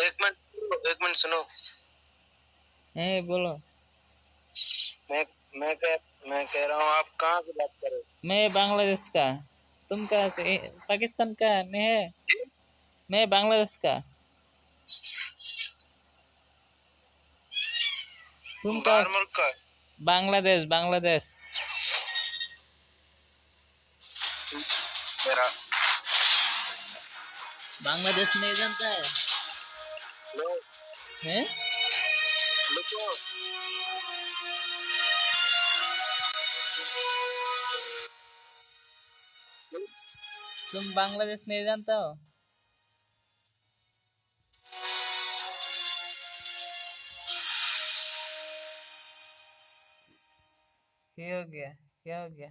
एक मिनट सुनो। बोलो। मैं मैं कह मैं कह रहा हूँ, आप कहाँ से बात कर रहे हो? मैं बांग्लादेश का। तुम कहाँ से? पाकिस्तान का मैं है। मैं बांग्लादेश का। तुम कहाँ बाहर मुल्क का? बांग्लादेश बांग्लादेश। मेरा बांग्लादेश नहीं जानता है? लो, हैं? लिखो। तुम बांग्लादेश नहीं जानता हो? क्या हो गया? क्या हो गया?